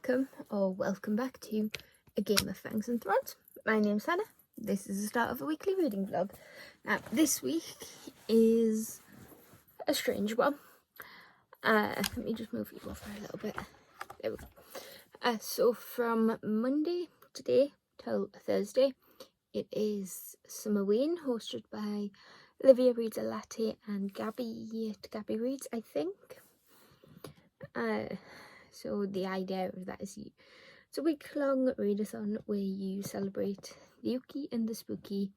welcome back to A Game of Fangs and Thrones. My name's Hannah. This is the start of a weekly reading vlog. Now, this week is a strange one. Let me just move you over a little bit. There we go. So from Monday today till Thursday, it is Summerween, hosted by Olivia Reads a Latte and Gabby Reads, I think. So the idea of that is it's a week-long readathon where you celebrate the Yuki and the spooky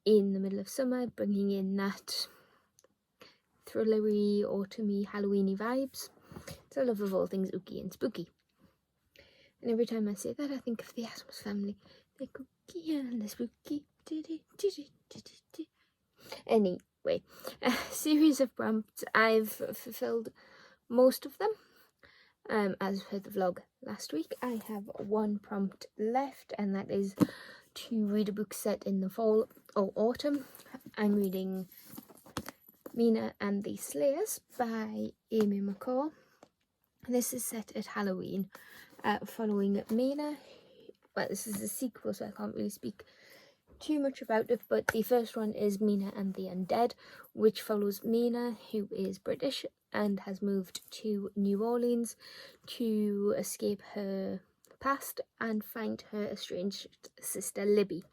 in the middle of summer, bringing in that thrillery, autumny, Halloweeny vibes. It's a love of all things Uki and spooky. And every time I say that, I think of the Asmus family. The cookie and the spooky. Anyway, a series of prompts. I've fulfilled most of them. As per the vlog last week, I have one prompt left, and that is to read a book set in the fall or autumn. I'm reading Mina and the Slayers by Amy McCaw. This is set at Halloween, following Mina. Well, this is a sequel, so I can't really speak too much about it, but the first one is Mina and the Undead, which follows Mina, who is British and has moved to New Orleans to escape her past and find her estranged sister Libby.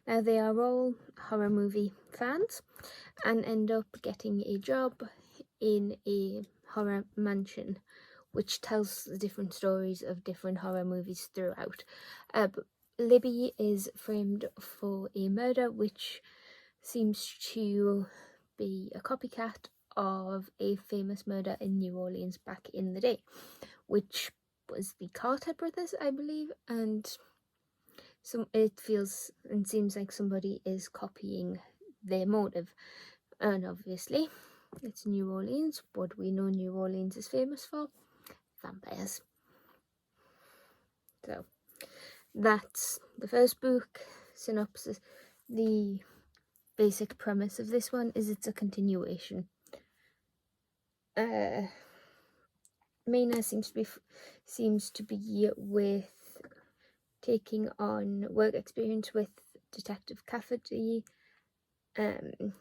Now, they are all horror movie fans and end up getting a job in a horror mansion, which tells the different stories of different horror movies throughout. But Libby is framed for a murder which seems to be a copycat of a famous murder in New Orleans back in the day, which was the Carter brothers, I believe, and it feels and seems like somebody is copying their motive. And obviously, it's New Orleans. What do we know New Orleans is famous for? Vampires. So that's the first book. Synopsis. The basic premise of this one is it's a continuation. Mina seems to be with taking on work experience with Detective Cafferty, and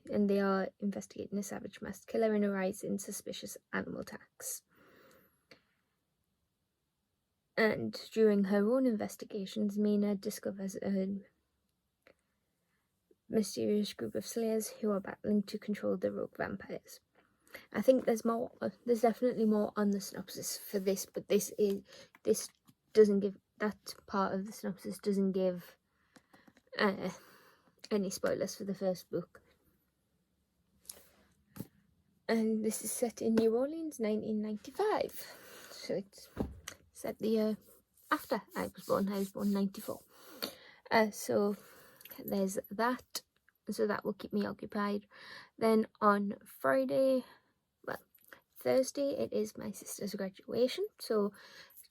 they are investigating a savage masked killer and a rise in suspicious animal attacks. And during her own investigations, Mina discovers a mysterious group of slayers who are battling to control the rogue vampires. I think there's definitely more on the synopsis for this, but this doesn't give, that part of the synopsis doesn't give any spoilers for the first book. And this is set in New Orleans, 1995. So it's set the year after I was born. I was born 94. So there's that. So that will keep me occupied. Then on Thursday, it is my sister's graduation. So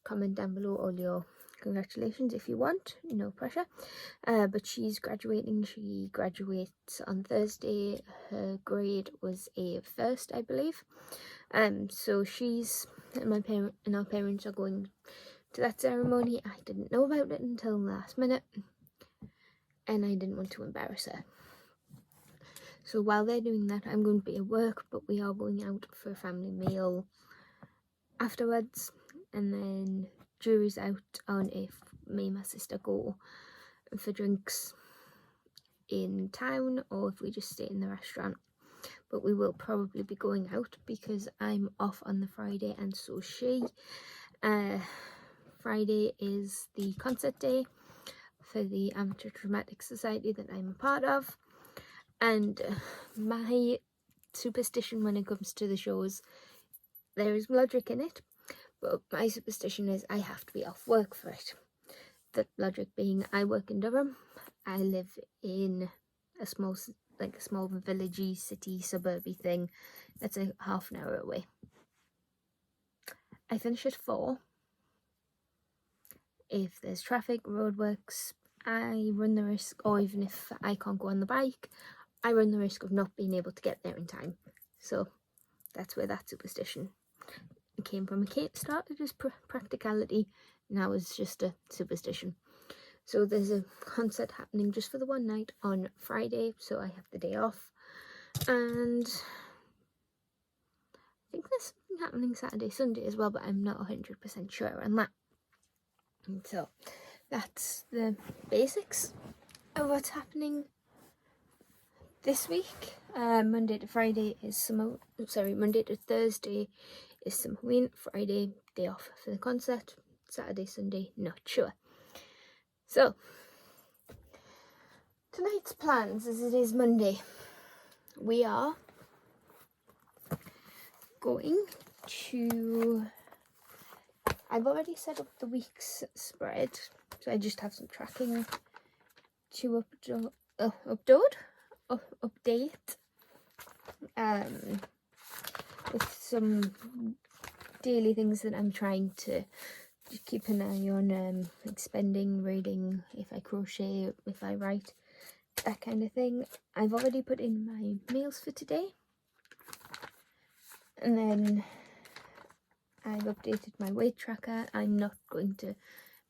comment down below all your congratulations if you want. No pressure. But she's graduating. She graduates on Thursday. Her grade was a first, I believe. So she's and our parents are going to that ceremony. I didn't know about it until the last minute, and I didn't want to embarrass her. So while they're doing that, I'm going to be at work, but we are going out for a family meal afterwards, and then jury's out on if me and my sister go for drinks in town or if we just stay in the restaurant. But we will probably be going out because I'm off on the Friday and so is she. Friday is the concert day for the Amateur Dramatic Society that I'm a part of. And my superstition when it comes to the shows, there is logic in it, but my superstition is I have to be off work for it. The logic being I work in Durham, I live in a small villagey, city, suburby thing that's a half an hour away. I finish at 4. If there's traffic, roadworks, I run the risk, or even if I can't go on the bike, I run the risk of not being able to get there in time. So that's where that superstition came from. It started as practicality, now it's just a superstition. So there's a concert happening just for the one night on Friday, so I have the day off. And I think there's something happening Saturday, Sunday as well, but I'm not 100% sure on that. And so that's the basics of what's happening this week. Monday to Friday is Monday to Thursday is Summerween. Friday, day off for the concert. Saturday, Sunday, not sure. So, tonight's plans, as it is Monday, we are going to... I've already set up the week's spread, so I just have some tracking to update with some daily things that I'm trying to just keep an eye on, like spending, reading, if I crochet, if I write, that kind of thing. I've already put in my meals for today, and then I've updated my weight tracker. I'm not going to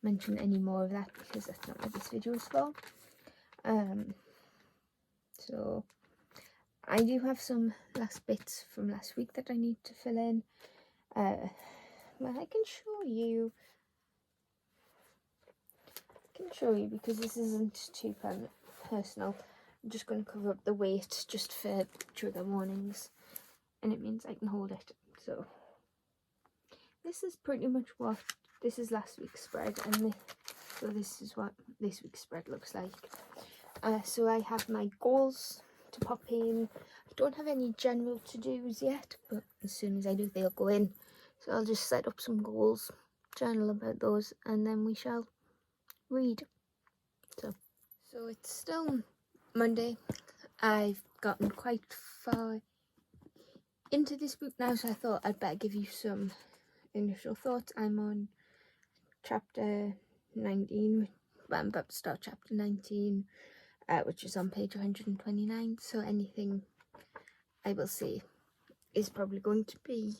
mention any more of that because that's not what this video is for. So I do have some last bits from last week that I need to fill in. Well, I can show you. Because this isn't too personal. I'm just going to cover up the weight just for trigger warnings, and it means I can hold it. So this is pretty much what this is last week's spread, and so this is what this week's spread looks like. So I have my goals to pop in. I don't have any general to-dos yet, but as soon as I do, they'll go in. So I'll just set up some goals, journal about those, and then we shall read. So it's still Monday. I've gotten quite far into this book now, so I thought I'd better give you some initial thoughts. I'm on chapter 19. I'm about to start chapter 19, which is on page 129. So anything I will say is probably going to be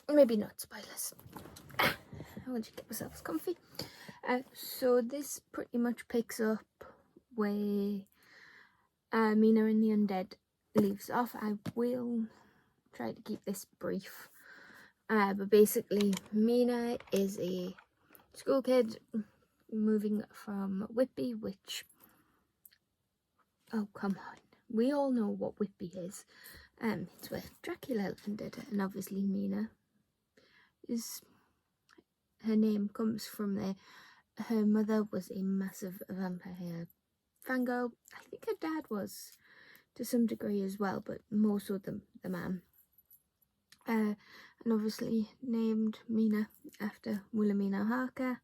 maybe not spoilers. I want to get myself comfy. So this pretty much picks up where Mina and the Undead leaves off. I will try to keep this brief. But basically, Mina is a school kid moving from Whitby, which... Oh, come on. We all know what Whitby is. It's where Dracula landed, and obviously Mina is... Her name comes from there. Her mother was a massive vampire fangirl. I think her dad was to some degree as well, but more so the man. And obviously named Mina after Wilhelmina Harker.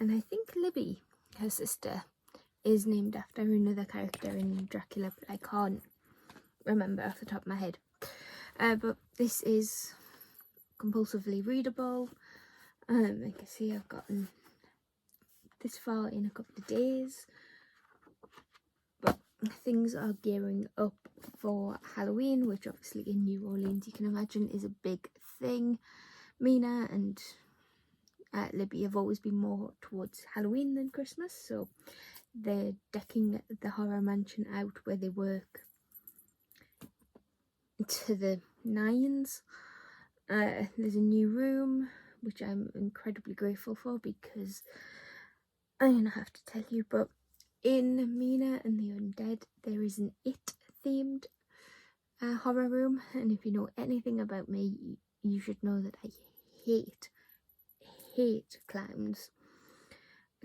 And I think Libby, her sister, is named after another character in Dracula, but I can't remember off the top of my head. But this is compulsively readable. I can see I've gotten this far in a couple of days, but things are gearing up for Halloween, which obviously in New Orleans you can imagine is a big thing. Mina and Libby have always been more towards Halloween than Christmas, so they're decking the horror mansion out where they work to the nines. There's a new room, which I'm incredibly grateful for, because I'm gonna have to tell you, but in Mina and the Undead there is an it-themed horror room, and if you know anything about me, you should know that I hate clowns.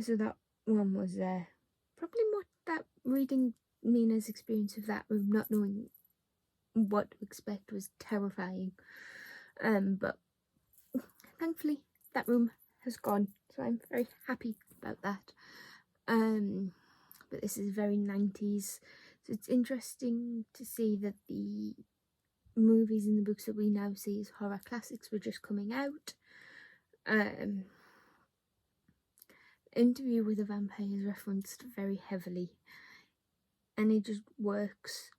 So that one was probably more that reading Mina's experience of that room, not knowing what to expect, was terrifying. But thankfully that room has gone, so I'm very happy about that. But this is very 90s, so it's interesting to see that the movies and the books that we now see as horror classics were just coming out. Interview with a Vampire is referenced very heavily, and it just works.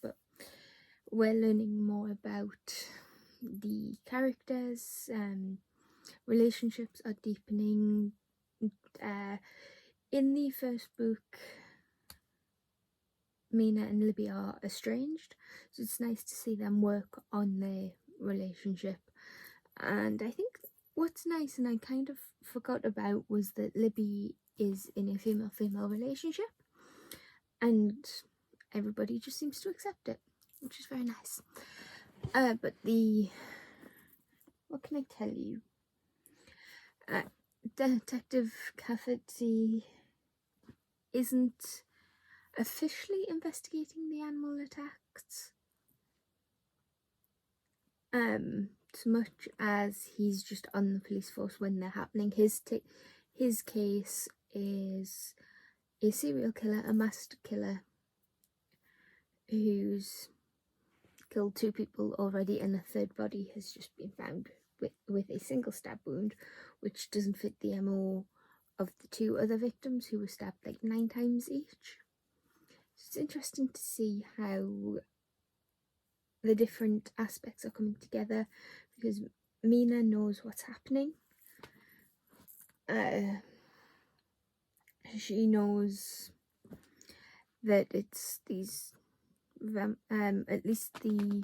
But we're learning more about the characters' relationships are deepening. In the first book, Mina and Libby are estranged, so it's nice to see them work on their relationship. And I think what's nice, and I kind of forgot about, was that Libby is in a female-female relationship, and everybody just seems to accept it, which is very nice. But what can I tell you? Detective Cafferty isn't officially investigating the animal attacks, so much as he's just on the police force when they're happening. His case is a serial killer, a master killer, who's killed 2 people already, and a 3rd body has just been found with a single stab wound, which doesn't fit the MO of the 2 other victims who were stabbed like 9 times each. So it's interesting to see how the different aspects are coming together, because Mina knows what's happening. She knows that it's these at least the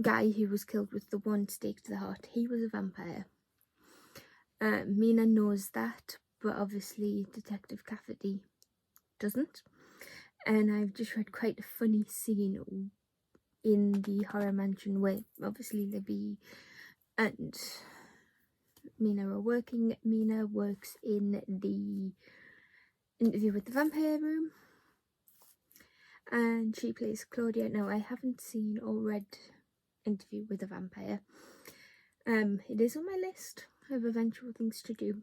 guy who was killed with the 1 stake to the heart, he was a vampire. Mina knows that, but obviously Detective Cafferty doesn't. And I've just read quite a funny scene in the horror mansion where obviously Libby and Mina are working. Mina works in the interview with the vampire room, and she plays Claudia. Now, I haven't seen or read Interview with a Vampire. It is on my list of eventual things to do,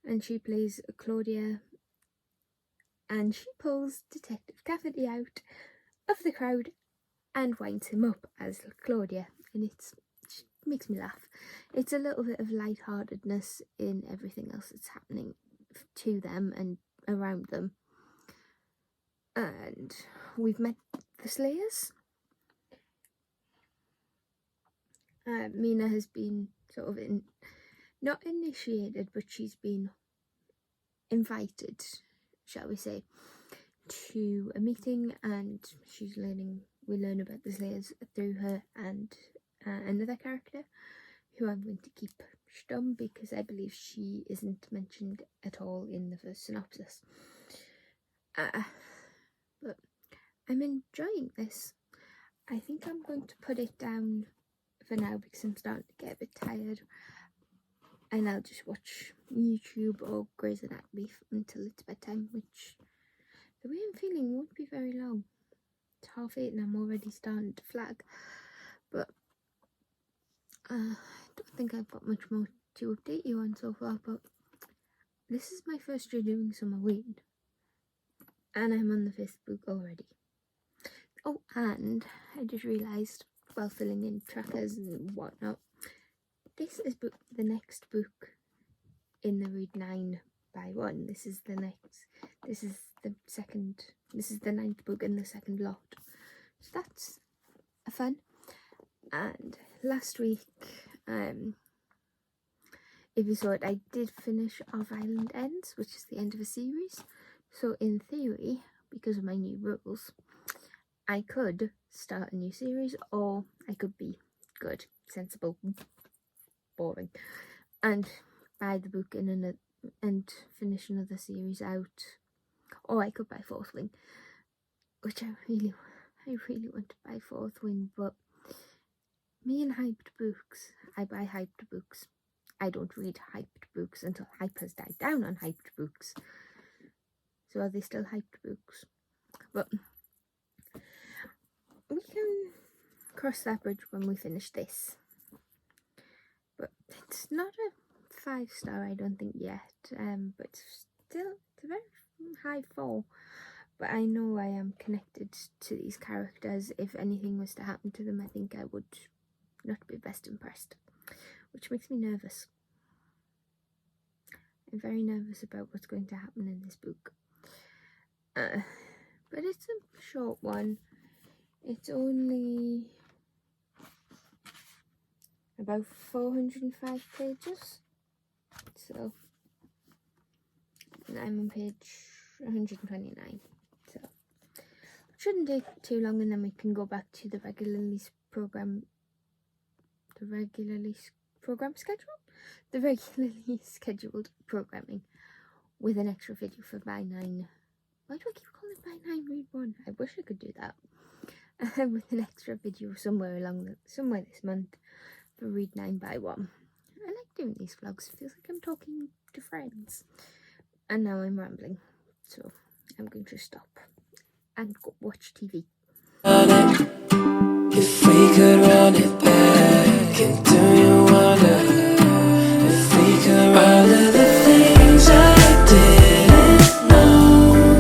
and she plays Claudia, and she pulls Detective Cafferty out of the crowd and winds him up as Claudia, and it makes me laugh. It's a little bit of lightheartedness in everything else that's happening to them and around them. And we've met the Slayers. Mina has been sort of not initiated, but she's been invited, shall we say, to a meeting, and we learn about the Slayers through her and another character who I'm going to keep stum because I believe she isn't mentioned at all in the first synopsis. But I'm enjoying this. I think I'm going to put it down for now because I'm starting to get a bit tired, and I'll just watch YouTube or Grey's Anatomy until it's bedtime, which, the way I'm feeling, won't be very long. It's 8:30 and I'm already starting to flag, but I don't think I've got much more to update you on so far. But this is my first year doing Summerween, and I'm on the 5th book already. Oh, and I just realised while filling in trackers and whatnot, this is the next book in the Read 9 by 1. This is the 9th book in the 2nd lot. So that's fun. And last week, if you saw it, I did finish Our Island Ends, which is the end of a series. So in theory, because of my new rules, I could start a new series, or I could be good, sensible, boring, and buy the book and finish another series out, or I could buy 4th Wing, which I really want to buy 4th Wing. But me and hyped books, I buy hyped books. I don't read hyped books until hype has died down on hyped books. So are they still hyped books? But we can cross that bridge when we finish this. But it's not a 5-star, I don't think, yet. But still, it's a very high 4. But I know I am connected to these characters. If anything was to happen to them, I think I would not be best impressed, which makes me nervous. I'm very nervous about what's going to happen in this book. But it's a short one. It's only about 405 pages. So I'm on page 129. So it shouldn't take too long, and then we can go back to the regularly scheduled programming with an extra video for by 9. Why do I keep calling it by 9 read 1? I wish I could do that. With an extra video somewhere this month for read 9 by 1. I like doing these vlogs. It feels like I'm talking to friends. And now I'm rambling, so I'm going to stop and go watch TV. If we could run it back, and do you wonder if we could run all of the things I didn't know?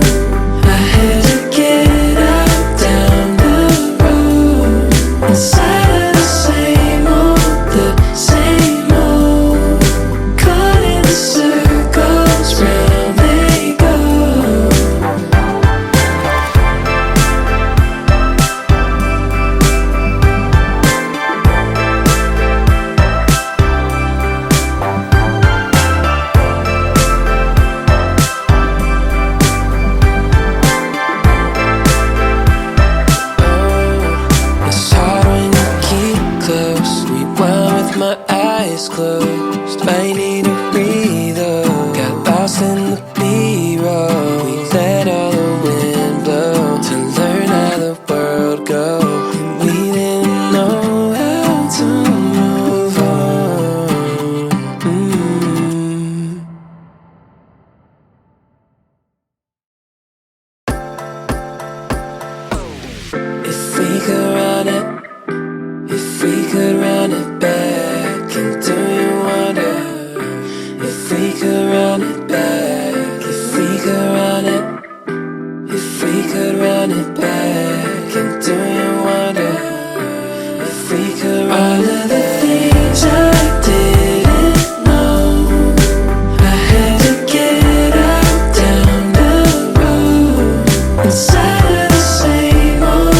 I had to get out down the road inside of the same old, caught in the circles round they go. My eyes closed, I need a breather. Got lost in the B-roll. We let all the wind blow to learn how the world goes. And we didn't know how to move on. If we could run it, if we could run it back. And do you wonder if we could run it back? If we could run it, if we could run it back. And do you wonder if we could run all of the things I didn't know? I had to get out down the road inside of the same old,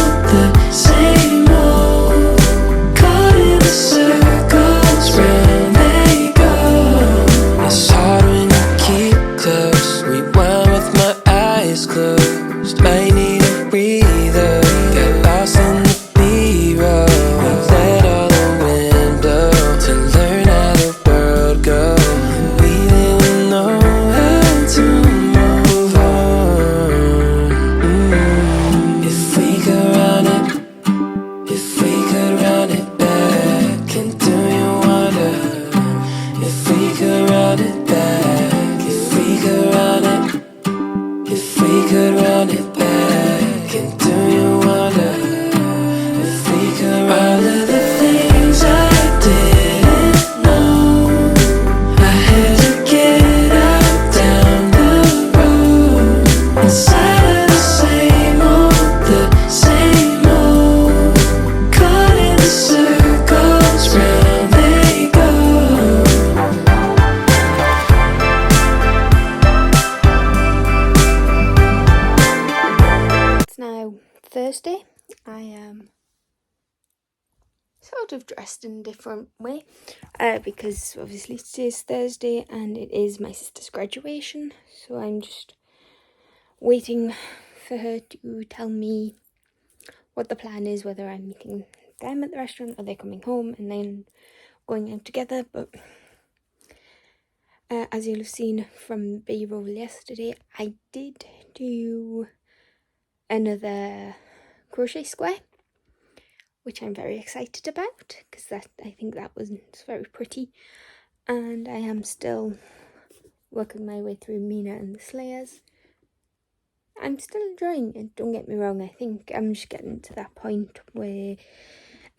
caught in the circles round they go. It's hard when you keep close. Rewind with my eyes closed. I need a breather. Got lost in the B-roll. We let all the wind blow to learn how the world goes. And we didn't know how to move on. If we could run it, if we could run it back. And do you wonder if we could run it back? If we could run it, if we could run it back. And do you wonder if we could run all of the things I didn't know? I had to get out down the road inside of the same old, caught in the circles round they go. It's now Thursday. I am sort of dressed in a different way because obviously today's Thursday and it is my sister's graduation, so I'm just waiting for her to tell me what the plan is, whether I'm meeting them at the restaurant or they're coming home and then going out together. But as you'll have seen from B-roll yesterday, I did do another crochet square, which I'm very excited about because I think that was very pretty, and I am still working my way through Mina and the Slayers. I'm still enjoying it, don't get me wrong. I think I'm just getting to that point where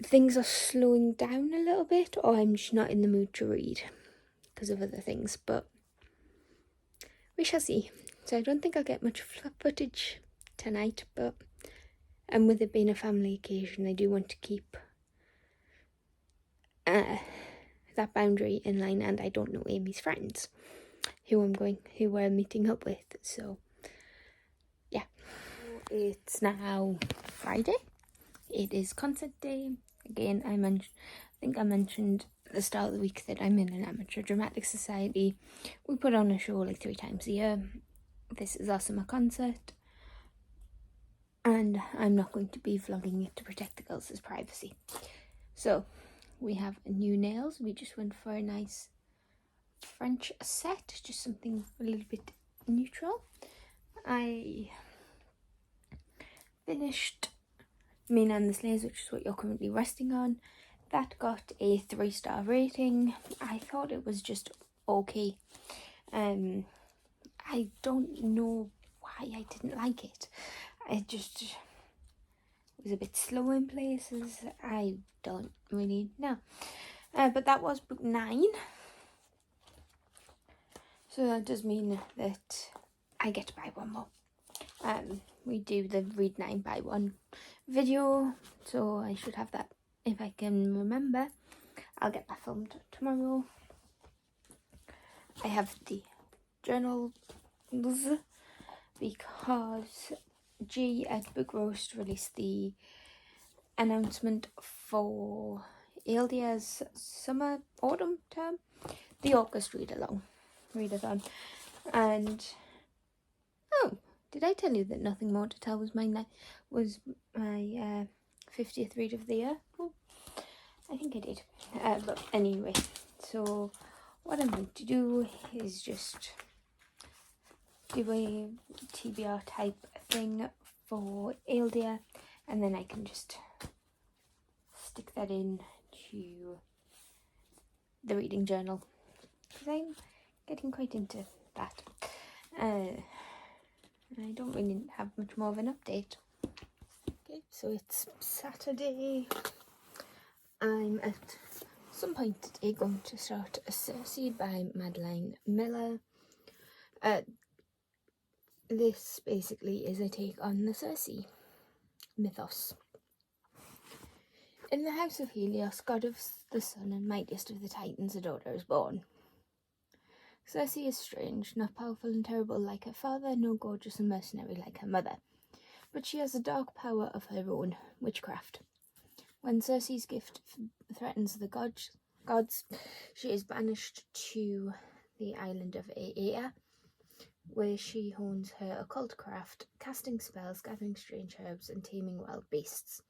things are slowing down a little bit, or I'm just not in the mood to read because of other things, but we shall see. So I don't think I'll get much footage tonight, but and with it being a family occasion, I do want to keep that boundary in line, and I don't know Amy's friends who we're meeting up with, so yeah. It's now Friday. It is concert day. Again, I think I mentioned at the start of the week that I'm in an amateur dramatic society. We put on a show like 3 times a year. This is our summer concert, and I'm not going to be vlogging it to protect the girls' privacy. So we have new nails. We just went for a nice French set, just something a little bit neutral. I finished Mina and the Slaves, which is what you're currently resting on. That got a 3-star rating. I thought it was just okay. I don't know why I didn't like it. It just was a bit slow in places. I don't really know. But that was book 9. So that does mean that I get to buy one more. We do the read 9 buy 1 video, so I should have that if I can remember. I'll get that filmed tomorrow. I have the journals because G at Book Roast released the announcement for Aildia's autumn term, the August readathon, and did I tell you that Nothing More to Tell was my 50th read of the year? Oh, I think I did. But anyway, so what I'm going to do is just do a TBR type thing for Aildia, and then I can just stick that in to the reading journal, because I'm getting quite into that. I don't really have much more of an update. Okay, so it's Saturday. I'm at some point today going to start Circe by Madeline Miller. This basically is a take on the Circe mythos. In the house of Helios, god of the sun and mightiest of the Titans, a daughter is born. Circe is strange, not powerful and terrible like her father, nor gorgeous and mercenary like her mother. But she has a dark power of her own, witchcraft. When Circe's gift threatens the gods, she is banished to the island of Aea, where she hones her occult craft, casting spells, gathering strange herbs, and taming wild beasts.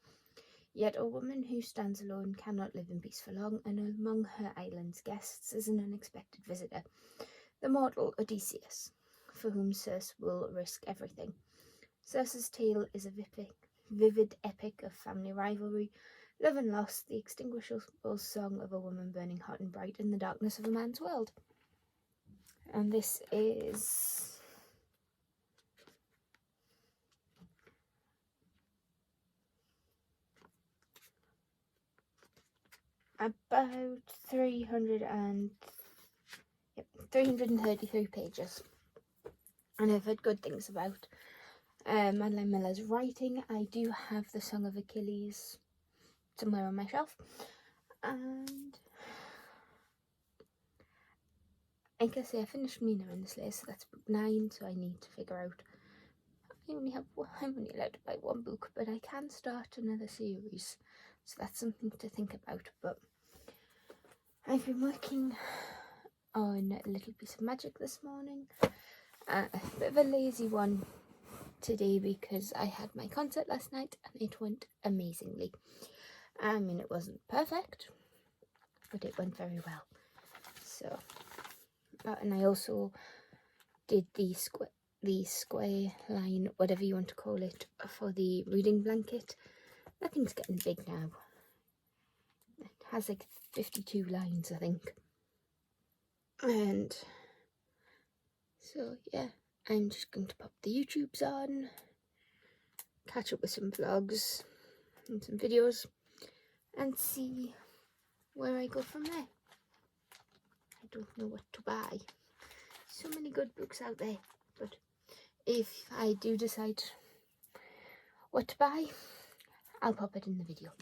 Yet a woman who stands alone cannot live in peace for long, and among her island's guests is an unexpected visitor, the mortal Odysseus, for whom Circe will risk everything. Circe's tale is a vivid epic of family rivalry, love and loss, the extinguishable song of a woman burning hot and bright in the darkness of a man's world. And this is about 333 pages, and I've heard good things about Madeline Miller's writing. I do have the Song of Achilles somewhere on my shelf, and like I say, I finished Mina and the Slaves, so that's book 9, so I need to figure out. I'm only allowed to buy 1 book, but I can start another series, so that's something to think about. But I've been working on a little piece of magic this morning, a bit of a lazy one today because I had my concert last night and it went amazingly. I mean, it wasn't perfect, but it went very well. So, and I also did the square line, whatever you want to call it, for the reading blanket. That thing's getting big now. It has like 52 lines, I think. And so, yeah, I'm just going to pop the YouTubes on, catch up with some vlogs and some videos, and see where I go from there. I don't know what to buy. So many good books out there, but if I do decide what to buy, I'll pop it in the video.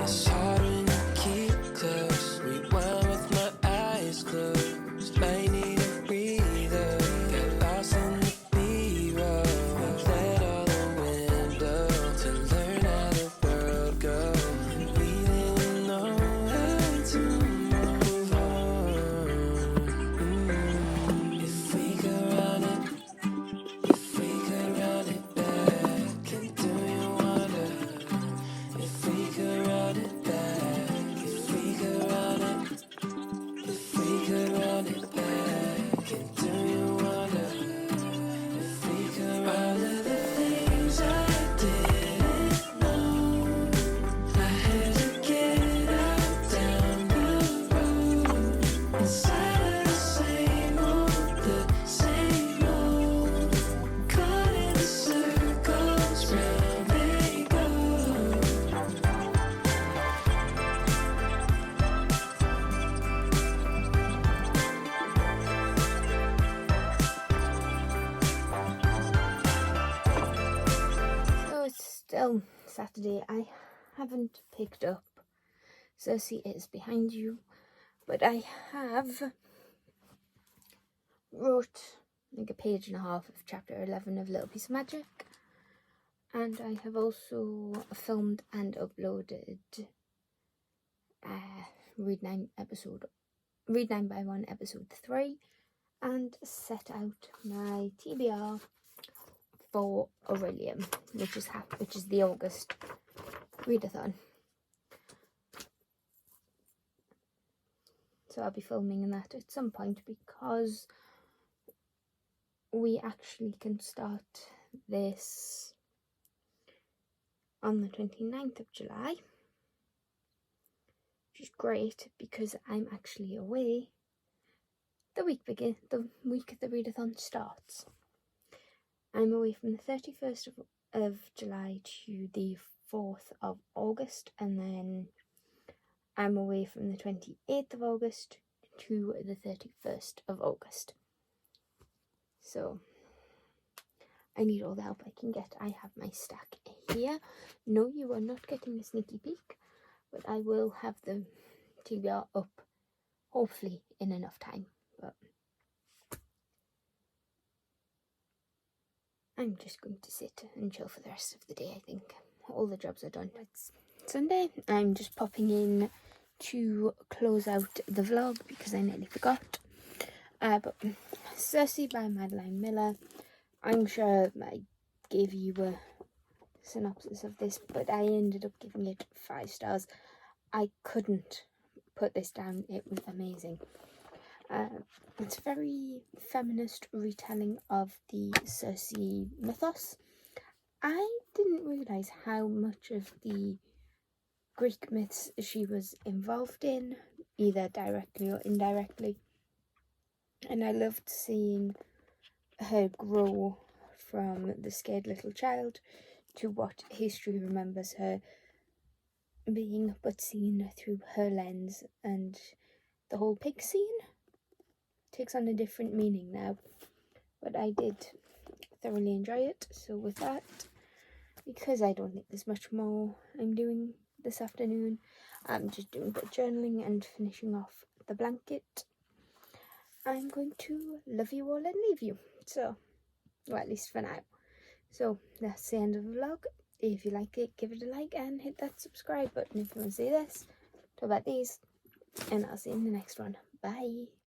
It's hard when you keep close. Rewind with my eyes closed. Might need a breather. Get lost in the B-roll. Let all the window to until Saturday I haven't picked up Circe is Behind You, but I have wrote like a page and a half of chapter 11 of Little Piece of Magic, and I have also filmed and uploaded Read 9 by 1 episode 3, and set out my TBR for Aurelium, which is the August readathon. So I'll be filming that at some point, because we actually can start this on the 29th of July, which is great because I'm actually away the week the readathon starts. I'm away from the 31st of July to the 4th of August, and then I'm away from the 28th of August to the 31st of August. So I need all the help I can get. I have my stack here. No, you are not getting a sneaky peek, but I will have the TBR up hopefully in enough time. But I'm just going to sit and chill for the rest of the day, I think. All the jobs are done. It's Sunday. I'm just popping in to close out the vlog because I nearly forgot. But Circe by Madeline Miller. I'm sure I gave you a synopsis of this, but I ended up giving it 5 stars. I couldn't put this down. It was amazing. It's a very feminist retelling of the Circe mythos. I didn't realise how much of the Greek myths she was involved in, either directly or indirectly. And I loved seeing her grow from the scared little child to what history remembers her being, but seen through her lens. And the whole pig scene takes on a different meaning now, but I did thoroughly enjoy it. So with that, because I don't think there's much more I'm doing this afternoon, I'm just doing a bit of journaling and finishing off the blanket. I'm going to love you all and leave you. So, well, at least for now. So that's the end of the vlog. If you like it, give it a like and hit that subscribe button if you want to see this, talk about these, and I'll see you in the next one. Bye.